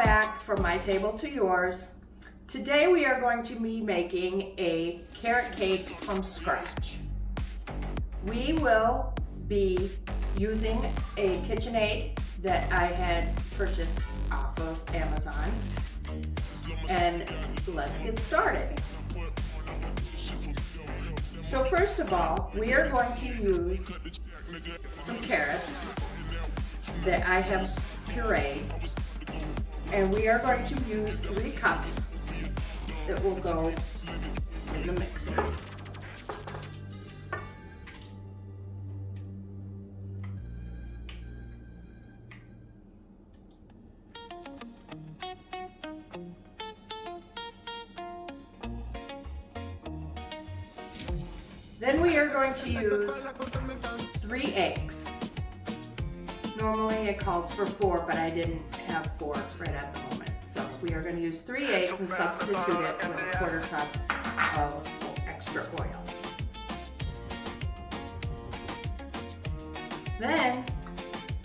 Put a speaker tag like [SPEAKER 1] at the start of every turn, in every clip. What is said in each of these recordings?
[SPEAKER 1] back from my table to yours. Today we are going to be making a carrot cake from scratch. We will be using a KitchenAid that I had purchased off of Amazon. And let's get started. So first of all, we are going to use some carrots that I have pureed, and we are going to use 3 cups that will go in the mixer. Then we are going to use 3 eggs. Normally it calls for 4, but I didn't have 4 right at the moment. So we are going to use 3 eggs and substitute it with a 1/4 cup of extra oil. Then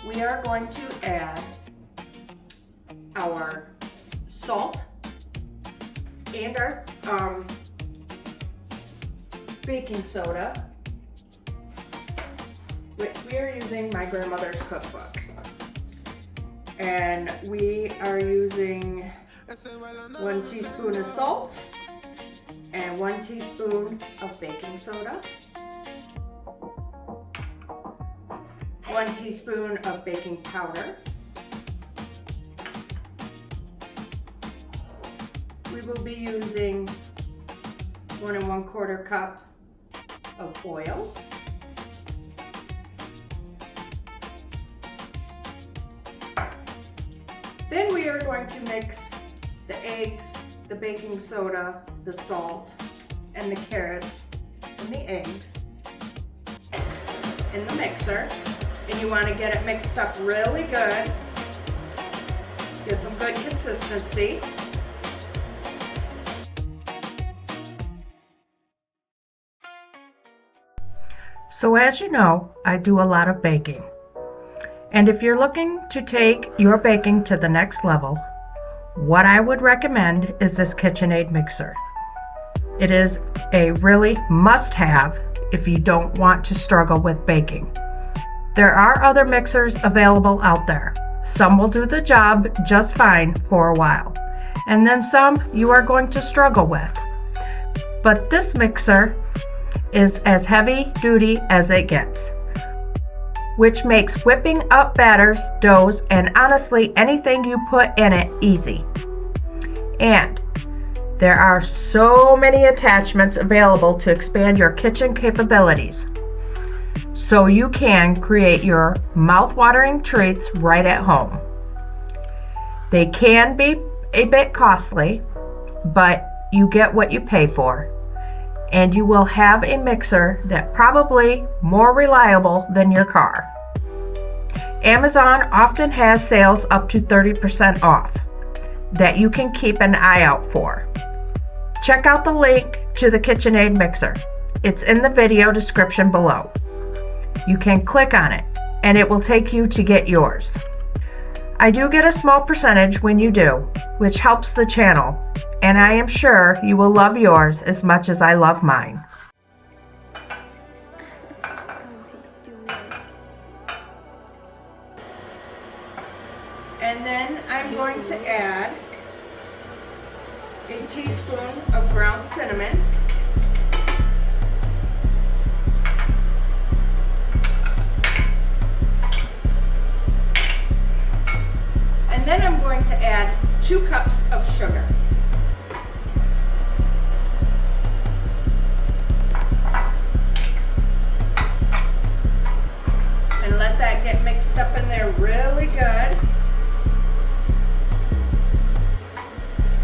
[SPEAKER 1] we are going to add our salt and our baking soda, which we are using my grandmother's cookbook. And we are using 1 teaspoon of salt and 1 teaspoon of baking soda, 1 teaspoon of baking powder. We will be using 1 1/4 cup of oil, then we are going to mix the eggs, the baking soda, the salt, and the carrots and the eggs in the mixer. And you want to get it mixed up really good, get some good consistency. So as you know, I do a lot of baking. And if you're looking to take your baking to the next level, what I would recommend is this KitchenAid mixer. It is a really must-have if you don't want to struggle with baking. There are other mixers available out there. Some will do the job just fine for a while, and then some you are going to struggle with. But this mixer is as heavy duty as it gets, which makes whipping up batters, doughs, and honestly anything you put in it easy. And there are so many attachments available to expand your kitchen capabilities, so you can create your mouth-watering treats right at home. They can be a bit costly, but you get what you pay for. And you will have a mixer that's probably more reliable than your car. Amazon often has sales up to 30% off that you can keep an eye out for. Check out the link to the KitchenAid mixer. It's in the video description below. You can click on it and it will take you to get yours. I do get a small percentage when you do, which helps the channel. And I am sure you will love yours as much as I love mine. And then I'm going to add a teaspoon of ground cinnamon, and then I'm going to add 2 cups of sugar. Let that get mixed up in there really good.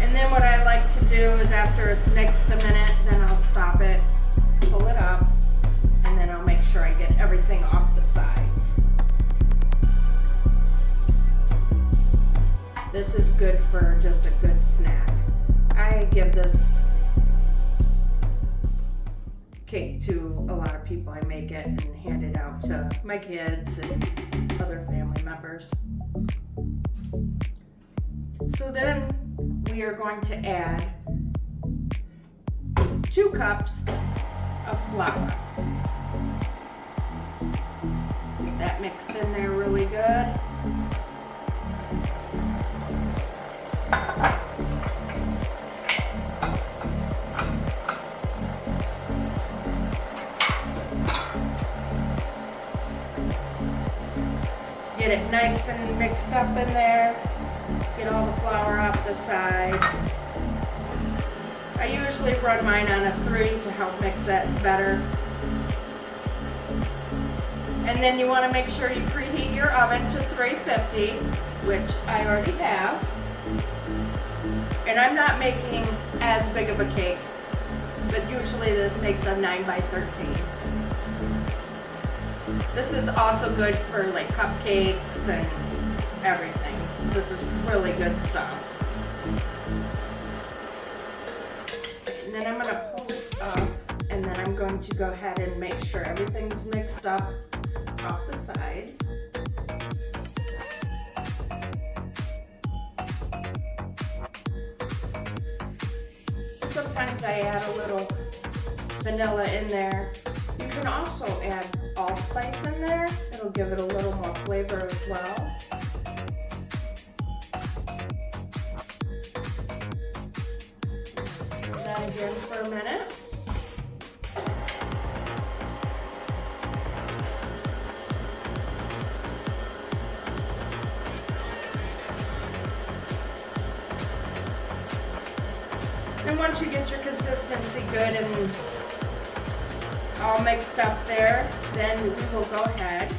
[SPEAKER 1] And then what I like to do is after it's mixed a minute, then I'll stop it, pull it up, and then I'll make sure I get everything off the sides. This is good for just a good snack. I give this cake to a lot of people. I make it and hand it out to my kids and other family members. So then we are going to add 2 cups of flour. Get that mixed in there really good. Get it nice and mixed up in there. Get all the flour off the side. I usually run mine on a 3 to help mix it better. And then you want to make sure you preheat your oven to 350, which I already have. And I'm not making as big of a cake, but usually this makes a 9 by 13. This is also good for like cupcakes and everything. This is really good stuff. And then I'm going to pull this up, and then I'm going to go ahead and make sure everything's mixed up off the side. Sometimes I add a little vanilla in there. You can also add allspice in there. It'll give it a little more flavor as well. Stir that again for a minute. And once you get your consistency good and all mixed up there, then we will go ahead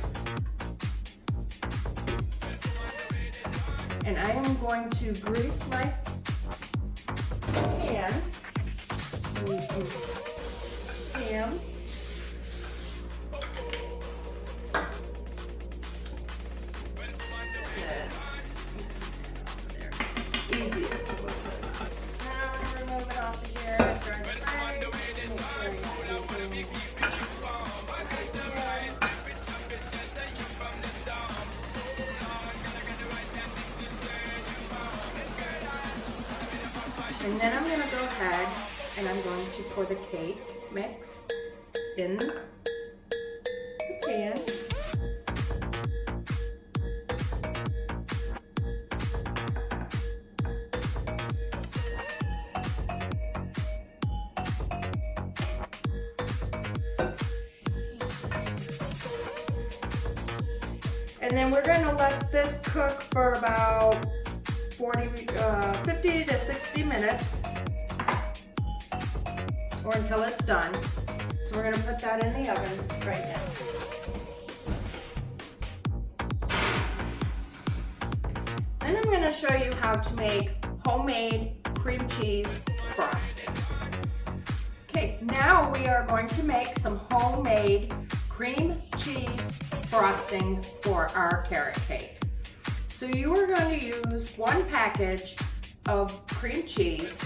[SPEAKER 1] and I am going to grease my pan. Use some ham. Easy. Remove it off of here after I spray. And then I'm going to go ahead and I'm going to pour the cake mix in the pan. And then we're going to let this cook for about 50 to 60 minutes, or until it's done. So we're going to put that in the oven right now. Then I'm going to show you how to make homemade cream cheese frosting. Okay, now we are going to make some homemade cream cheese frosting for our carrot cake. So you are going to use 1 package of cream cheese.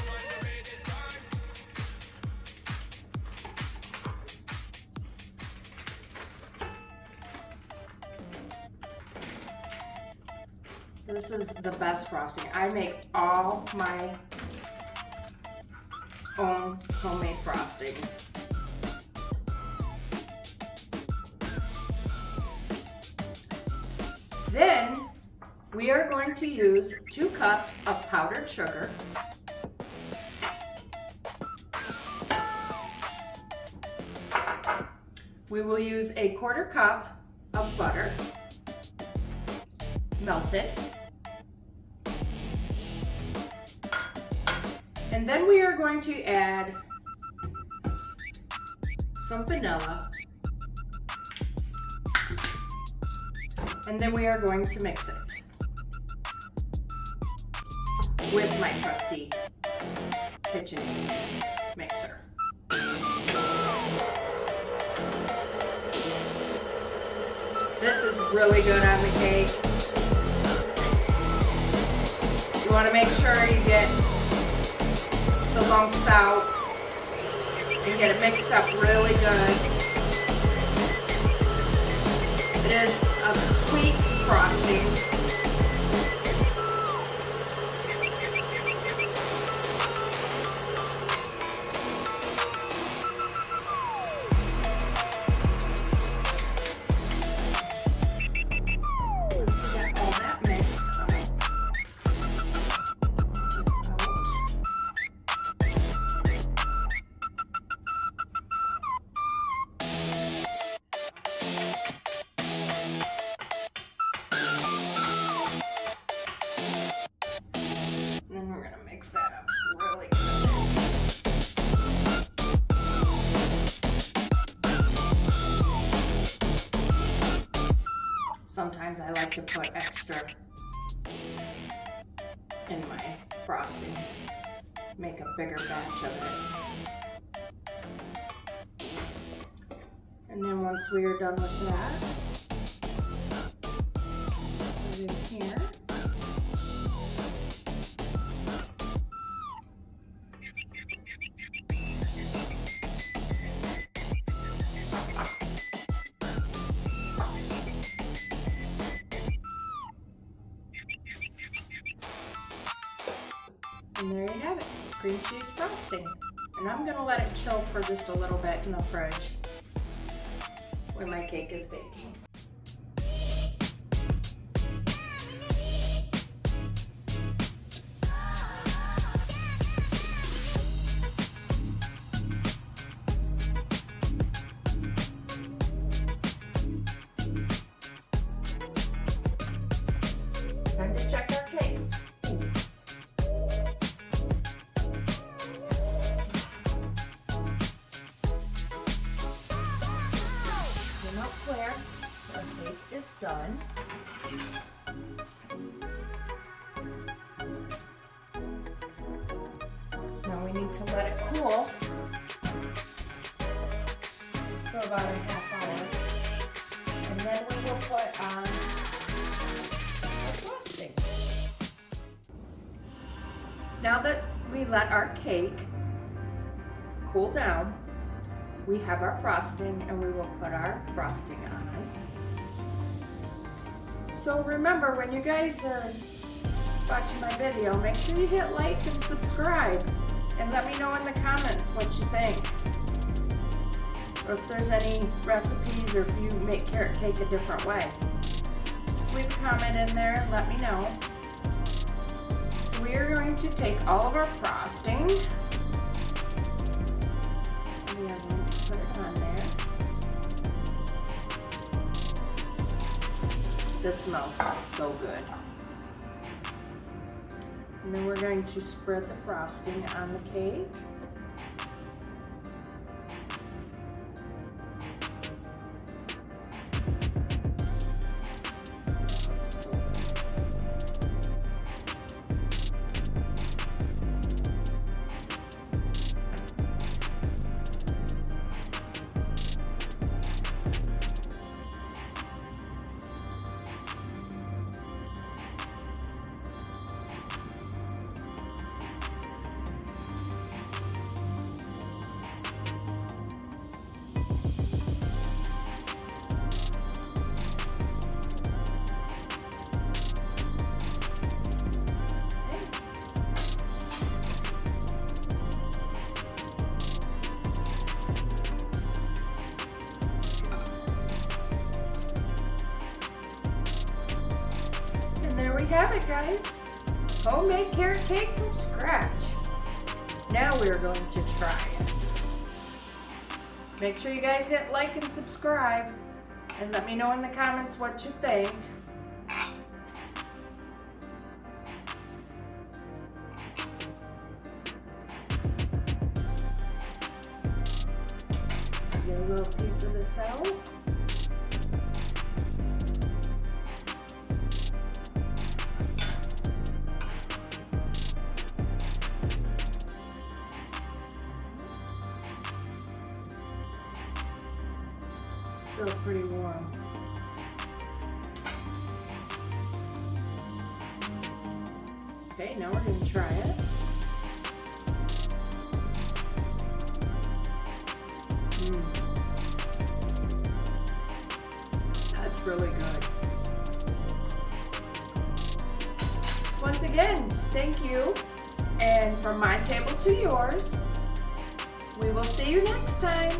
[SPEAKER 1] This is the best frosting. I make all my own homemade frostings. Then we are going to use 2 cups of powdered sugar, we will use a 1/4 cup of butter, melted, and then we are going to add some vanilla, and then we are going to mix it with my trusty KitchenAid mixer. This is really good on the cake. You want to make sure you get the lumps out and get it mixed up really good. It is a sweet frosting. And then we're gonna mix that up really good. Sometimes I like to put extra in my frosting, make a bigger batch of it. And then once we are done with that, put it in here. And there you have it, cream cheese frosting. And I'm gonna let it chill for just a little bit in the fridge when my cake is baking. Time to check our cake. Came out clear. Our cake is done. Now we need to let it cool for about a half hour. And then we will put on our frosting. Now that we let our cake cool down, we have our frosting and we will put our frosting on. So remember, when you guys are watching my video, make sure you hit like and subscribe and let me know in the comments what you think. Or if there's any recipes or if you make carrot cake a different way. Just leave a comment in there and let me know. So we are going to take all of our frosting. We are going to put it on there. This smells so good. And then we're going to spread the frosting on the cake. There we have it, guys. Homemade carrot cake from scratch. Now we're going to try it. Make sure you guys hit like and subscribe and let me know in the comments what you think. Get a little piece of this out. Still pretty warm. Okay, now we're going to try it. That's really good. Once again, thank you. And from my table to yours, we will see you next time.